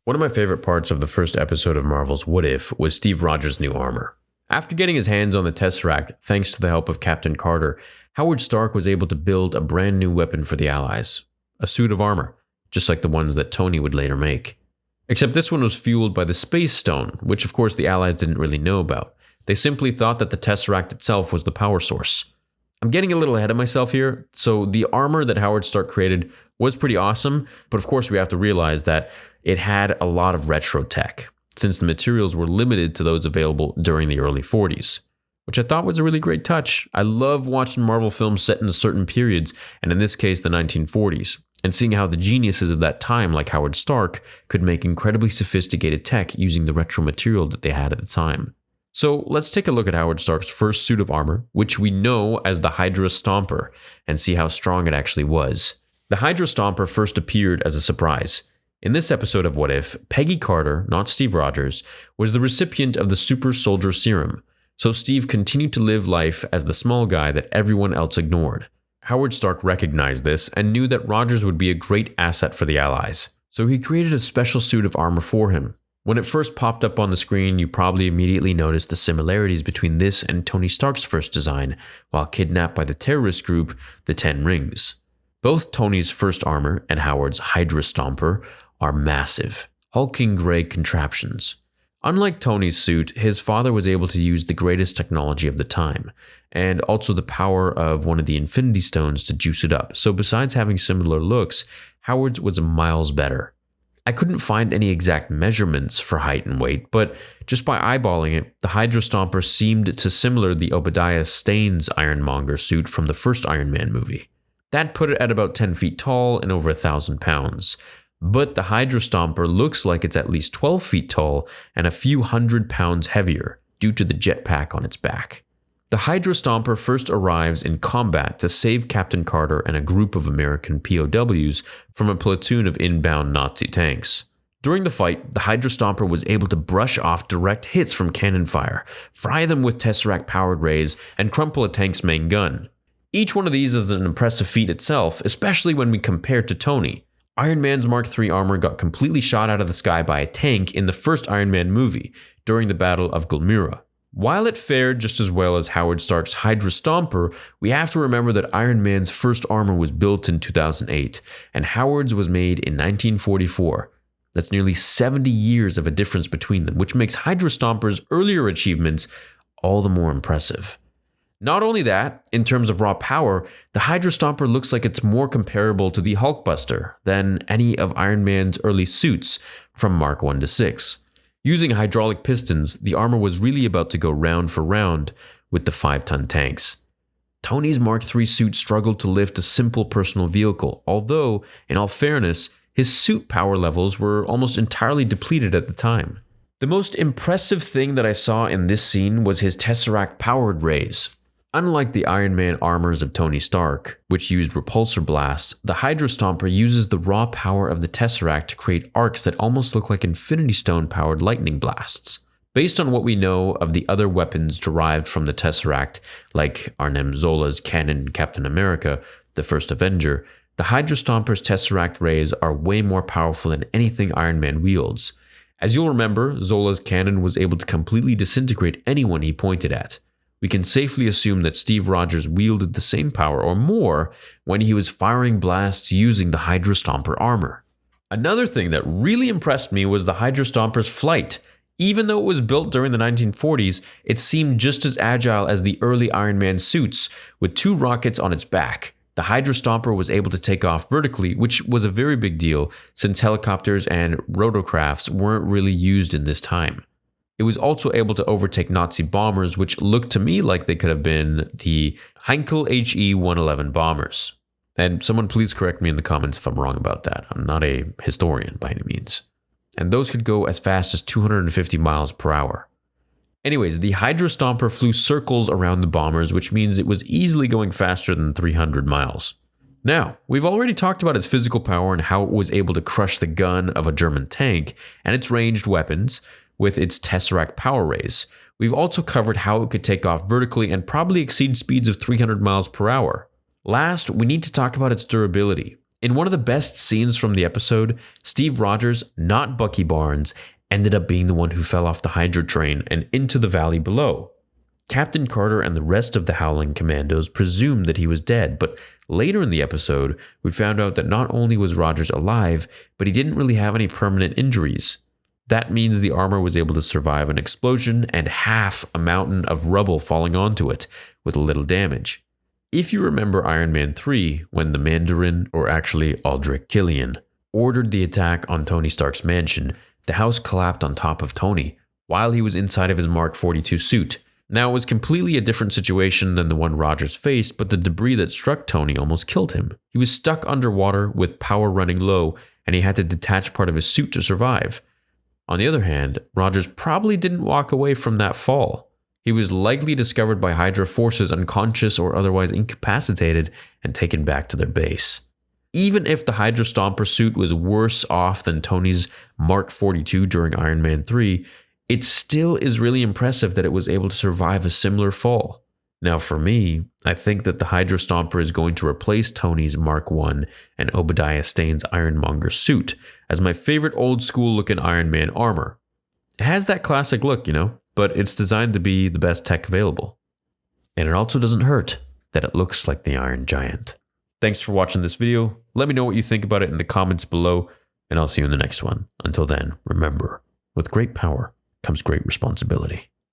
One of my favorite parts of the first episode of Marvel's What If was Steve Rogers' new armor. After getting his hands on the Tesseract, thanks to the help of Captain Carter, Howard Stark was able to build a brand new weapon for the Allies. A suit of armor, just like the ones that Tony would later make. Except this one was fueled by the Space Stone, which of course the Allies didn't really know about. They simply thought that the Tesseract itself was the power source. I'm getting a little ahead of myself here, so the armor that Howard Stark created was pretty awesome, but of course we have to realize that it had a lot of retro tech, since the materials were limited to those available during the early 40s, which I thought was a really great touch. I love watching Marvel films set in certain periods, and in this case the 1940s, and seeing how the geniuses of that time, like Howard Stark, could make incredibly sophisticated tech using the retro material that they had at the time. So let's take a look at Howard Stark's first suit of armor, which we know as the Hydra Stomper, and see how strong it actually was. The Hydra Stomper first appeared as a surprise. In this episode of What If, Peggy Carter, not Steve Rogers, was the recipient of the Super Soldier Serum, so Steve continued to live life as the small guy that everyone else ignored. Howard Stark recognized this and knew that Rogers would be a great asset for the Allies, so he created a special suit of armor for him. When it first popped up on the screen, you probably immediately noticed the similarities between this and Tony Stark's first design while kidnapped by the terrorist group, the Ten Rings. Both Tony's first armor and Howard's Hydra Stomper are massive, hulking gray contraptions. Unlike Tony's suit, his father was able to use the greatest technology of the time, and also the power of one of the Infinity Stones to juice it up, so besides having similar looks, Howard's was miles better. I couldn't find any exact measurements for height and weight, but just by eyeballing it, the Hydra Stomper seemed to similar the Obadiah Stane's Ironmonger suit from the first Iron Man movie. That put it at about 10 feet tall and over 1,000 pounds. But the Hydra Stomper looks like it's at least 12 feet tall and a few hundred pounds heavier due to the jetpack on its back. The Hydra Stomper first arrives in combat to save Captain Carter and a group of American POWs from a platoon of inbound Nazi tanks. During the fight, the Hydra Stomper was able to brush off direct hits from cannon fire, fry them with Tesseract-powered rays, and crumple a tank's main gun. Each one of these is an impressive feat itself, especially when we compare to Tony. Iron Man's Mark III armor got completely shot out of the sky by a tank in the first Iron Man movie during the Battle of Gulmira. While it fared just as well as Howard Stark's Hydra Stomper, we have to remember that Iron Man's first armor was built in 2008, and Howard's was made in 1944. That's nearly 70 years of a difference between them, which makes Hydra Stomper's earlier achievements all the more impressive. Not only that, in terms of raw power, the Hydra Stomper looks like it's more comparable to the Hulkbuster than any of Iron Man's early suits from Mark 1 to 6. Using hydraulic pistons, the armor was really about to go round for round with the 5-ton tanks. Tony's Mark III suit struggled to lift a simple personal vehicle, although, in all fairness, his suit power levels were almost entirely depleted at the time. The most impressive thing that I saw in this scene was his Tesseract-powered rays. Unlike the Iron Man armors of Tony Stark, which used repulsor blasts, the Hydra Stomper uses the raw power of the Tesseract to create arcs that almost look like Infinity Stone-powered lightning blasts. Based on what we know of the other weapons derived from the Tesseract, like Arnim Zola's cannon Captain America, the first Avenger, the Hydra Stomper's Tesseract rays are way more powerful than anything Iron Man wields. As you'll remember, Zola's cannon was able to completely disintegrate anyone he pointed at. We can safely assume that Steve Rogers wielded the same power or more when he was firing blasts using the Hydra Stomper armor. Another thing that really impressed me was the Hydra Stomper's flight. Even though it was built during the 1940s, it seemed just as agile as the early Iron Man suits, with 2 rockets on its back. The Hydra Stomper was able to take off vertically, which was a very big deal since helicopters and rotorcrafts weren't really used in this time. It was also able to overtake Nazi bombers, which looked to me like they could have been the Heinkel HE-111 bombers. And someone please correct me in the comments if I'm wrong about that. I'm not a historian by any means. And those could go as fast as 250 miles per hour. Anyways, the Hydra Stomper flew circles around the bombers, which means it was easily going faster than 300 miles. Now, we've already talked about its physical power and how it was able to crush the gun of a German tank and its ranged weapons with its Tesseract power rays. We've also covered how it could take off vertically and probably exceed speeds of 300 miles per hour. Last, we need to talk about its durability. In one of the best scenes from the episode, Steve Rogers, not Bucky Barnes, ended up being the one who fell off the Hydra train and into the valley below. Captain Carter and the rest of the Howling Commandos presumed that he was dead, but later in the episode, we found out that not only was Rogers alive, but he didn't really have any permanent injuries. That means the armor was able to survive an explosion and half a mountain of rubble falling onto it with little damage. If you remember Iron Man 3, when the Mandarin, or actually Aldrich Killian, ordered the attack on Tony Stark's mansion, the house collapsed on top of Tony while he was inside of his Mark 42 suit. Now, it was completely a different situation than the one Rogers faced, but the debris that struck Tony almost killed him. He was stuck underwater with power running low, and he had to detach part of his suit to survive. On the other hand, Rogers probably didn't walk away from that fall. He was likely discovered by Hydra forces unconscious or otherwise incapacitated and taken back to their base. Even if the Hydra Stomper suit was worse off than Tony's Mark 42 during Iron Man 3, it still is really impressive that it was able to survive a similar fall. Now for me, I think that the Hydra Stomper is going to replace Tony's Mark 1 and Obadiah Stane's Ironmonger suit as my favorite old school looking Iron Man armor. It has that classic look, but it's designed to be the best tech available. And it also doesn't hurt that it looks like the Iron Giant. Thanks for watching this video. Let me know what you think about it in the comments below, and I'll see you in the next one. Until then, remember, with great power comes great responsibility.